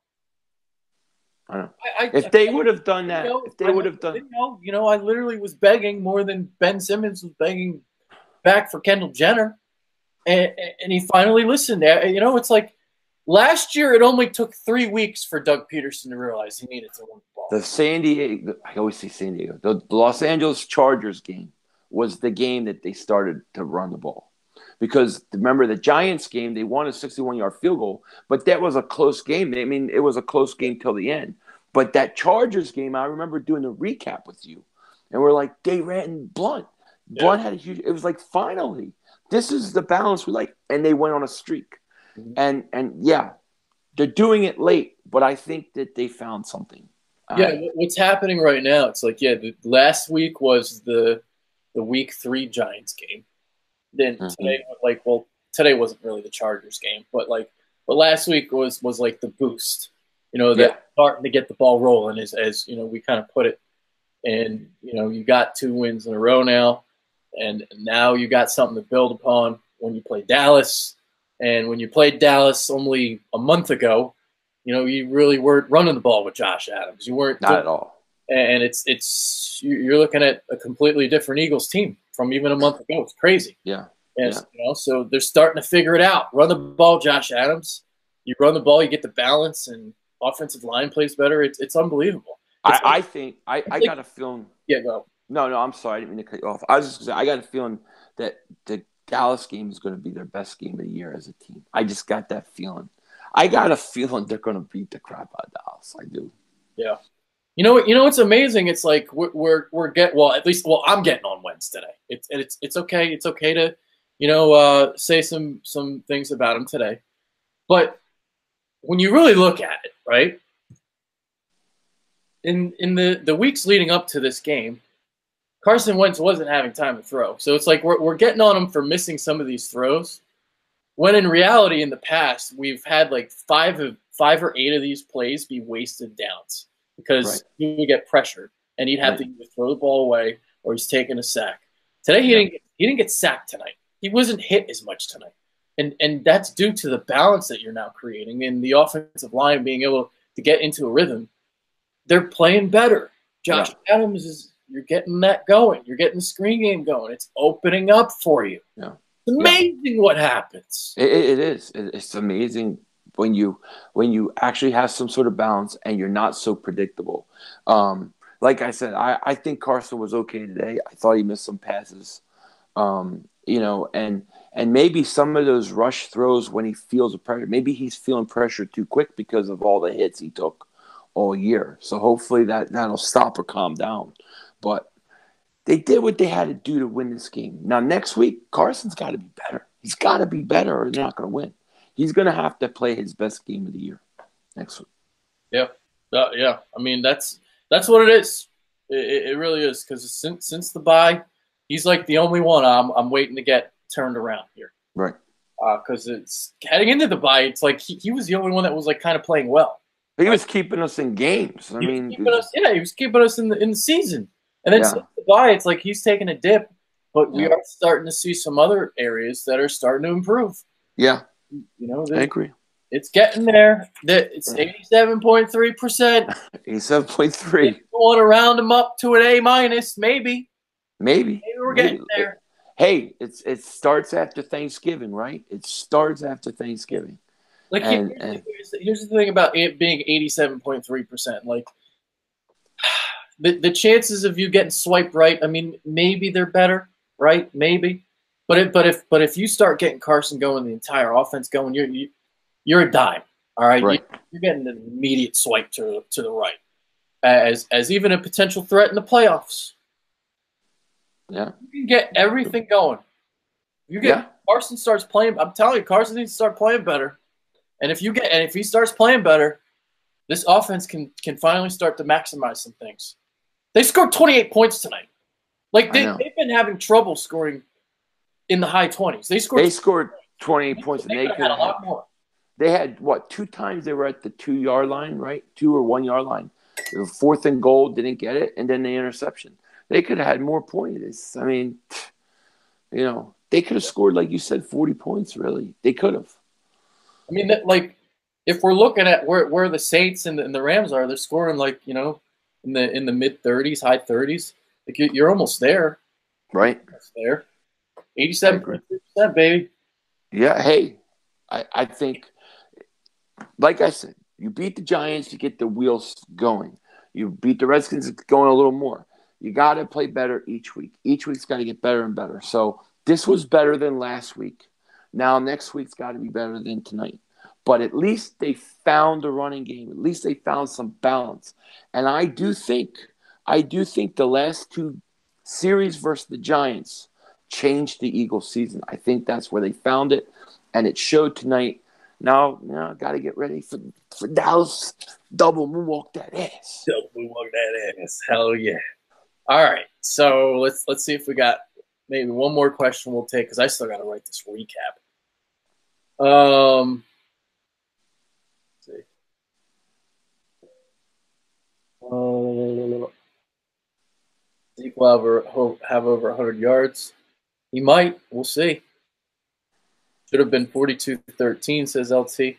I know. If they would have done that, I literally was begging more than Ben Simmons was begging back for Kendall Jenner, and he finally listened. It's like last year it only took 3 weeks for Doug Peterson to realize he needed to run the ball. I always say San Diego. The Los Angeles Chargers game was the game that they started to run the ball. Because remember the Giants game, they won a 61-yard field goal, but that was a close game. I mean, it was a close game till the end. But that Chargers game, I remember doing the recap with you, and we're like, they ran Blunt. Blunt had a huge. It was like, finally, this is the balance we like, and they went on a streak. Mm-hmm. And yeah, they're doing it late, but I think that they found something. What's happening right now? It's like, last week was the week 3 Giants game. Then today, today wasn't really the Chargers game, but last week was like the boost, starting to get the ball rolling as we kind of put it, and you got 2 wins in a row now, and now you got something to build upon when you play Dallas, and when you played Dallas only a month ago, you really weren't running the ball with Josh Adams. You weren't not at all, and you're looking at a completely different Eagles team from even a month ago. It's crazy. Yeah. And, so they're starting to figure it out. Run the ball, Josh Adams. You run the ball, you get the balance, and offensive line plays better. It's unbelievable. I think I got a feeling. Yeah, go. No, I'm sorry. I didn't mean to cut you off. I was just going to say, I got a feeling that the Dallas game is going to be their best game of the year as a team. I just got that feeling. I got a feeling they're going to beat the crap out of Dallas. I do. Yeah. You know what's amazing? It's like I'm getting on Wentz today. It's okay. It's okay to say some things about him today, but when you really look at it, right? In the weeks leading up to this game, Carson Wentz wasn't having time to throw. So it's like we're getting on him for missing some of these throws, when in reality in the past we've had like 5 or 8 of these plays be wasted downs. Because he would get pressured, and he'd have to either throw the ball away or he's taking a sack. Today, he didn't get sacked tonight. He wasn't hit as much tonight, and that's due to the balance that you're now creating and the offensive line being able to get into a rhythm. They're playing better. Josh Adams you're getting that going. You're getting the screen game going. It's opening up for you. Yeah, it's amazing what happens. It is. It's amazing. When you actually have some sort of balance and you're not so predictable. Like I said, I think Carson was okay today. I thought he missed some passes, and maybe some of those rush throws when he feels the pressure, maybe he's feeling pressure too quick because of all the hits he took all year. So hopefully that'll stop or calm down. But they did what they had to do to win this game. Now, next week, Carson's got to be better. He's got to be better or they're not going to win. He's going to have to play his best game of the year next week. Yeah. I mean, that's what it is. It really is, because since the bye, he's like the only one I'm waiting to get turned around here. Right. Because it's heading into the bye, it's like he was the only one that was like kind of playing well. He was keeping us in games. He was keeping us in the season. And then since the bye, it's like he's taking a dip, but we are starting to see some other areas that are starting to improve. Yeah. I agree. It's getting there. It's 87.3%. 87.3. Want to round them up to an A-, maybe. Maybe we're getting there. Hey, it starts after Thanksgiving, right? It starts after Thanksgiving. Like here's the thing about it being 87.3%. Like the chances of you getting swiped right, I mean, maybe they're better, right? Maybe. But if you start getting Carson going, the entire offense going, you're a dime. All right, Right. you're getting an immediate swipe to the right as even a potential threat in the playoffs. Yeah. You can get everything going. You get Yeah. Carson starts playing. I'm telling you, Carson needs to start playing better. And if he starts playing better, this offense can finally start to maximize some things. They scored 28 points tonight. Like I know. they've been having trouble scoring in the high 20s. They scored 28 points, and they could have had a lot more. They had what, 2 times they were at the 2 yard line, right? 2 or 1 yard line. The 4th and goal, didn't get it, and then the interception. They could have had more points. I mean, they could have scored, like you said, 40 points. Really, they could have. I mean, if we're looking at where the Saints and the Rams are, they're scoring in the mid 30s, high 30s. Like you're almost there. Right. Almost there. 87%, baby. Yeah. Hey, I think, like I said, you beat the Giants, you get the wheels going. You beat the Redskins, going a little more. You got to play better each week. Each week's got to get better and better. So this was better than last week. Now next week's got to be better than tonight. But at least they found a running game. At least they found some balance. And I do think the last 2 series versus the Giants changed the Eagles' season. I think that's where they found it, and it showed tonight. Now, got to get ready for Dallas. Double moonwalk that ass. Double moonwalk that ass. Hell yeah. All right. So let's see if we got maybe one more question we'll take because I still got to write this recap. Let's see. Zeke will have over 100 yards. He might. We'll see. Should have been 42-13, says LT.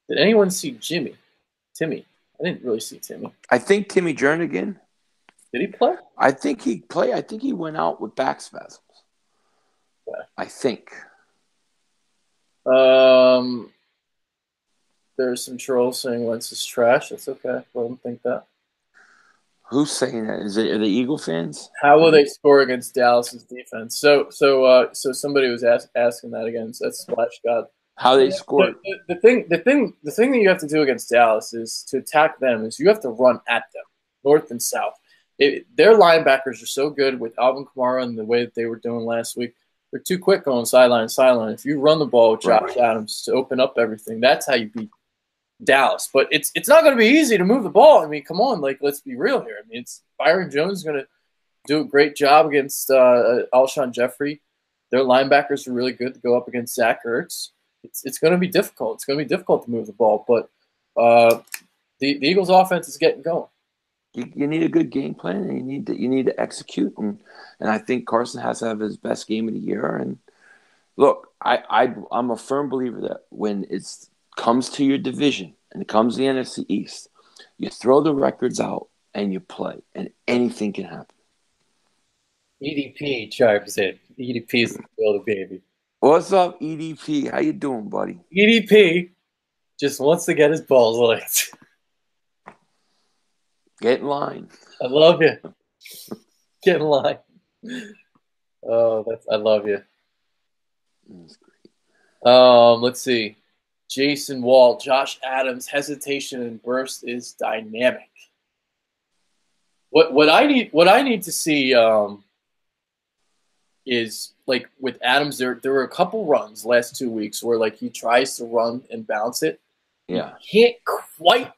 Did anyone see Timmy? I didn't really see Timmy. I think Timmy Jernigan. Did he play? I think he played. I think he went out with back spasms. Okay. I think. There's some trolls saying Wentz is trash. That's okay. Let them think that. Who's saying that? Are the Eagle fans? How will they score against Dallas's defense? So somebody was asking that again. So that's Splash God. How they scored? The thing that you have to do against Dallas is to attack them. Is you have to run at them, north and south. Their linebackers are so good with Alvin Kamara and the way that they were doing last week. They're too quick going sideline to sideline. If you run the ball with Josh Adams to open up everything, that's how you beat Dallas. But it's not going to be easy to move the ball. I mean, come on, let's be real here. I mean, Byron Jones is going to do a great job against Alshon Jeffrey. Their linebackers are really good to go up against Zach Ertz. It's going to be difficult. It's going to be difficult to move the ball, but the Eagles' offense is getting going. You need a good game plan, and you need to execute. And I think Carson has to have his best game of the year. And look, I'm a firm believer that when it comes to your division and it comes to the NFC East, you throw the records out and you play, and anything can happen. EDP chimes in. EDP is the builder, baby. What's up, EDP? How you doing, buddy? EDP just wants to get his balls licked. Get in line. I love you. Get in line. Oh, I love you. That's great. Let's see. Jason Wall, Josh Adams, hesitation and burst is dynamic. What I need to see is with Adams, there were a couple runs last 2 weeks where he tries to run and bounce it. Yeah. He can't quite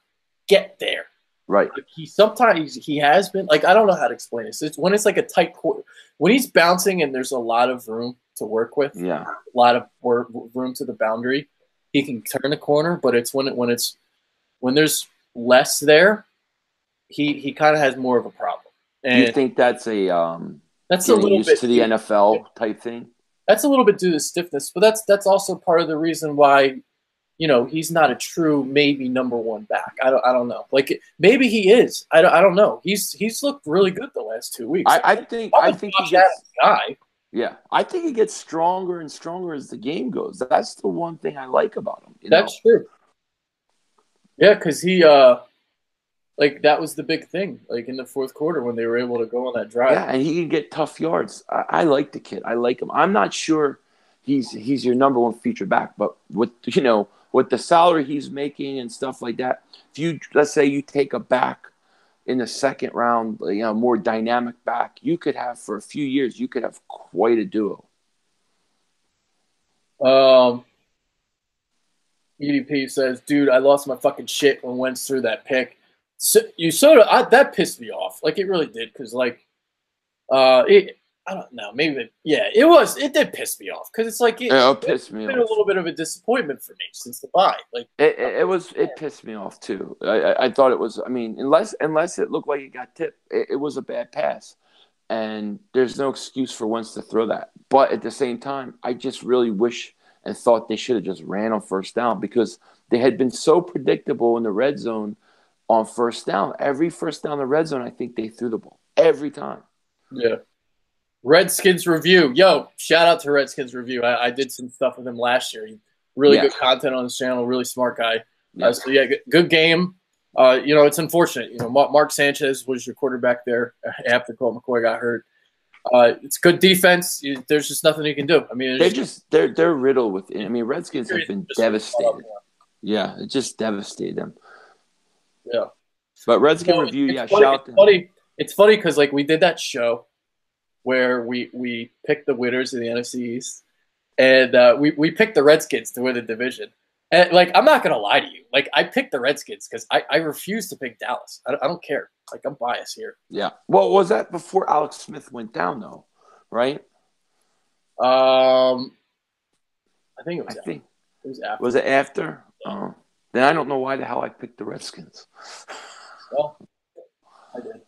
get there. Right. Sometimes he has been I don't know how to explain this. It's when it's a tight court, when he's bouncing and there's a lot of room to work with. Yeah. A lot of room to the boundary. He can turn the corner, but it's when there's less there, he kind of has more of a problem. And you think that's that's a little bit to the NFL type thing? That's a little bit due to stiffness, but that's also part of the reason why he's not a true maybe number one back. I don't know. Maybe he is. I don't know. He's looked really good the last 2 weeks. I think he gets guy. Yeah, I think he gets stronger and stronger as the game goes. That's the one thing I like about him. That's true. Yeah, because he that was the big thing. In the fourth quarter when they were able to go on that drive. Yeah, and he can get tough yards. I like the kid. I like him. I'm not sure he's your number one feature back. But with with the salary he's making and stuff like that, let's say you take a back in the second round, more dynamic back, you could have for a few years, you could have quite a duo. EDP says, dude, I lost my fucking shit when Wentz threw that pick. So, that pissed me off. Like, it really did. Because, like, I don't know. Maybe, it did piss me off. Because it's like, it pissed me off. It's been a little bit of a disappointment for me since the bye. Like, it pissed me off, too. I thought it was, I mean, unless it looked like it got tipped, it was a bad pass. And there's no excuse for Wentz to throw that. But at the same time, I just really wish and thought they should have just ran on first down because they had been so predictable in the red zone on first down. Every first down in the red zone, I think they threw the ball. Every time. Yeah. Redskins Review. Yo, shout out to Redskins Review. I did some stuff with him last year. Really good content on his channel. Really smart guy. Good game. It's unfortunate. Mark Sanchez was your quarterback there after Colt McCoy got hurt. It's good defense. There's just nothing you can do. I mean, they're riddled with. I mean, Redskins have been devastated. Yeah, it just devastated them. Yeah, but Redskin Review, shout out. It's funny because like we did that show where we picked the winners of the NFC East, and we picked the Redskins to win the division. And like, I'm not gonna lie to you, like I picked the Redskins because I refuse to pick Dallas. I don't care. Like I'm biased here. Yeah. Well, was that before Alex Smith went down though? Right. I think it was. It was after. Was it after? Yeah. Then I don't know why the hell I picked the Redskins. Well, I did.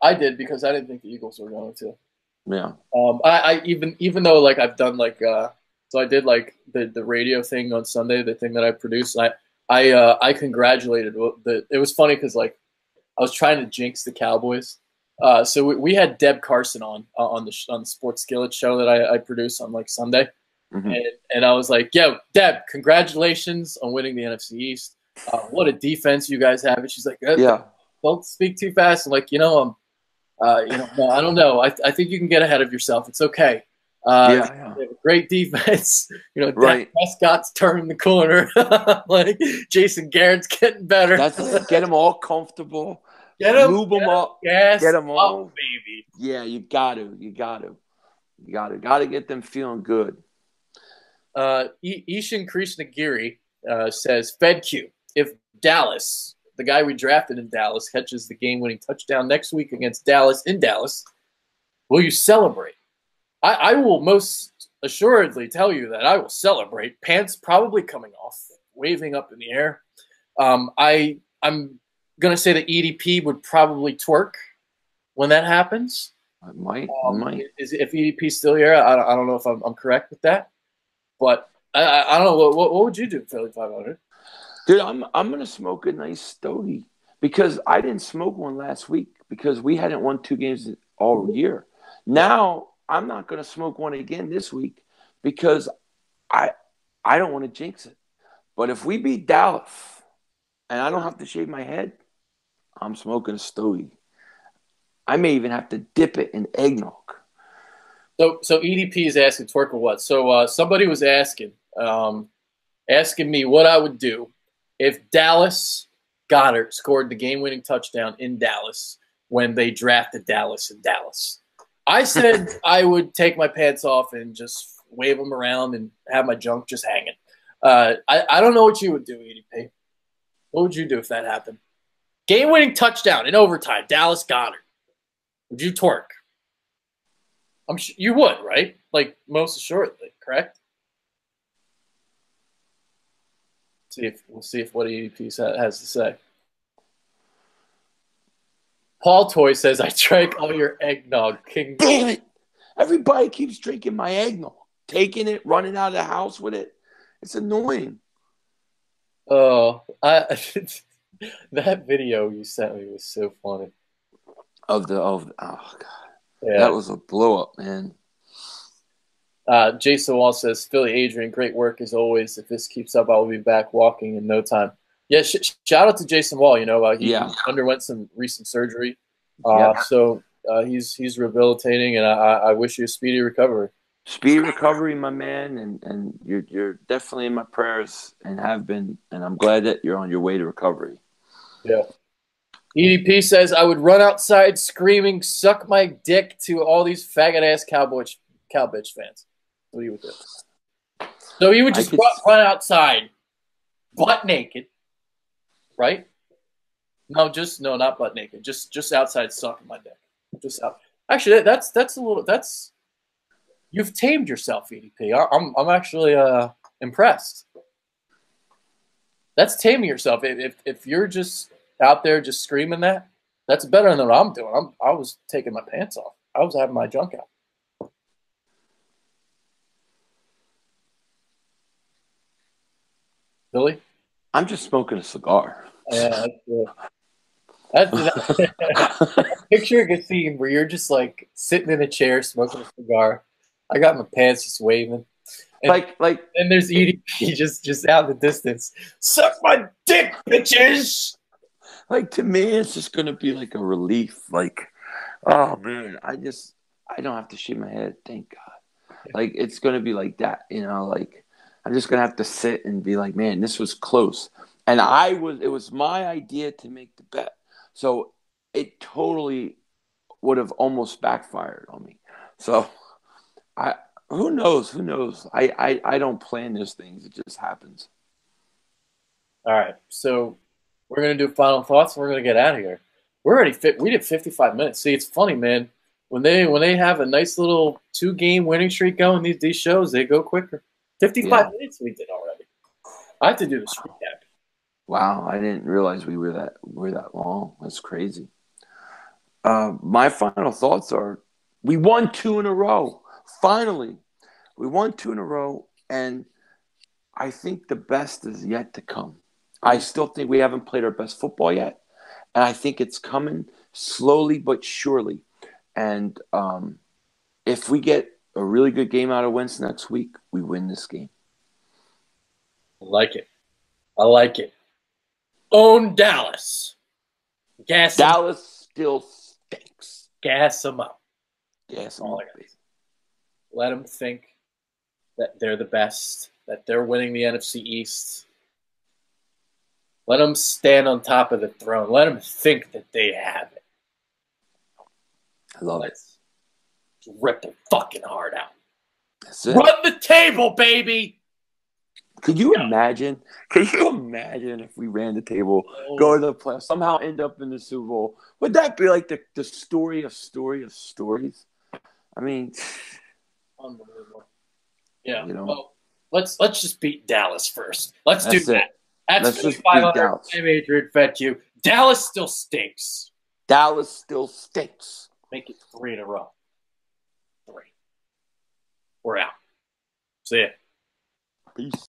I did because I didn't think the Eagles were going to. Yeah. I even though like I've done like so I did like the radio thing on Sunday, the thing that I produced. I congratulated it was funny because like I was trying to jinx the Cowboys. So we had Deb Carson on the Sports Skillet show that I produced on like Sunday. Mm-hmm. And I was like, yo, Deb, congratulations on winning the NFC East. What a defense you guys have. And she's like, yeah, don't speak too fast. I'm like, no, I don't know. I think you can get ahead of yourself. It's okay. They have a great defense. Right. Dak Prescott's turning the corner. Like Jason Garrett's getting better. That's it. Get them all comfortable. Move them up. Get them all, up, baby. Yeah, you got to get them feeling good. Ishan Krishnagiri says, FedQ, if Dallas, the guy we drafted in Dallas, catches the game-winning touchdown next week against Dallas in Dallas, will you celebrate? I will most assuredly tell you that I will celebrate. Pants probably coming off, waving up in the air. I'm going to say that EDP would probably twerk when that happens. It might. If EDP's still here, I don't know if I'm correct with that. But I don't know. What would you do, Philly 500? Dude, I'm going to smoke a nice stogie because I didn't smoke one last week because we hadn't won 2 games all year. Now I'm not going to smoke one again this week because I don't want to jinx it. But if we beat Dallas and I don't have to shave my head, I'm smoking a stogie. I may even have to dip it in eggnog. So EDP is asking twerk or what? So somebody was asking me what I would do if Dallas Goedert scored the game-winning touchdown in Dallas when they drafted Dallas in Dallas. I said I would take my pants off and just wave them around and have my junk just hanging. I don't know what you would do, EDP. What would you do if that happened? Game-winning touchdown in overtime, Dallas Goedert. Would you twerk? I'm sure you would, right? Like most assuredly, correct? We'll see if what EDP has to say. Paul Toy says, "I drank all your eggnog, King." Damn it! Everybody keeps drinking my eggnog, taking it, running out of the house with it. It's annoying. Oh, that video you sent me was so funny. Oh God. Yeah. That was a blow up, man. Jason Wall says, Philly Adrian, great work as always. If this keeps up, I will be back walking in no time. Yeah, shout out to Jason Wall. He underwent some recent surgery. So he's rehabilitating, and I wish you a speedy recovery. Speedy recovery, my man, and you're definitely in my prayers and have been, and I'm glad that you're on your way to recovery. Yeah. EDP says, I would run outside screaming, suck my dick to all these faggot-ass cow bitch fans. What do you would do? So you would just run outside butt naked, right? No, not butt naked. Just outside sucking my dick. Just out. Actually, that's a little, you've tamed yourself, EDP. I'm actually impressed. That's taming yourself. If you're just out there just screaming that, that's better than what I'm doing. I was taking my pants off. I was having my junk out. Billy? I'm just smoking a cigar. Yeah, that's picturing a scene where you're just like sitting in a chair smoking a cigar. I got my pants just waving. And, and there's EDP just out in the distance. Suck my dick, bitches! Like, to me, it's just going to be like a relief. Like, oh, man, I don't have to shave my head. Thank God. Like, it's going to be like that, like, I'm just going to have to sit and be like, man, this was close. And it was my idea to make the bet. So it totally would have almost backfired on me. So who knows? Who knows? I don't plan those things. It just happens. All right. So we're going to do final thoughts and we're going to get out of here. We're already we did 55 minutes. See, it's funny, man. When they have a nice little 2-game winning streak going, these shows, they go quicker. 55 minutes we did already. I have to do this recap. Wow, I didn't realize we were that long. That's crazy. My final thoughts are: we won 2 in a row. Finally, we won 2 in a row, and I think the best is yet to come. I still think we haven't played our best football yet, and I think it's coming slowly but surely. And if we get a really good game out of Wentz next week, we win this game. I like it. I like it. Own Dallas. Dallas still stinks. Gas them up. Gas them up. Let them think that they're the best, that they're winning the NFC East. Let them stand on top of the throne. Let them think that they have it. I love it. Rip their fucking heart out. That's it. Run the table, baby. Could you imagine? Could you imagine if we ran the table, go to the playoffs, somehow end up in the Super Bowl? Would that be like the story of stories? I mean, unbelievable. Yeah. Well, let's just beat Dallas first. Let's do that. That's just 500. I'm Adrian Fetchu. Dallas still stinks. Dallas still stinks. Make it 3 in a row. 3. We're out. See ya. Peace.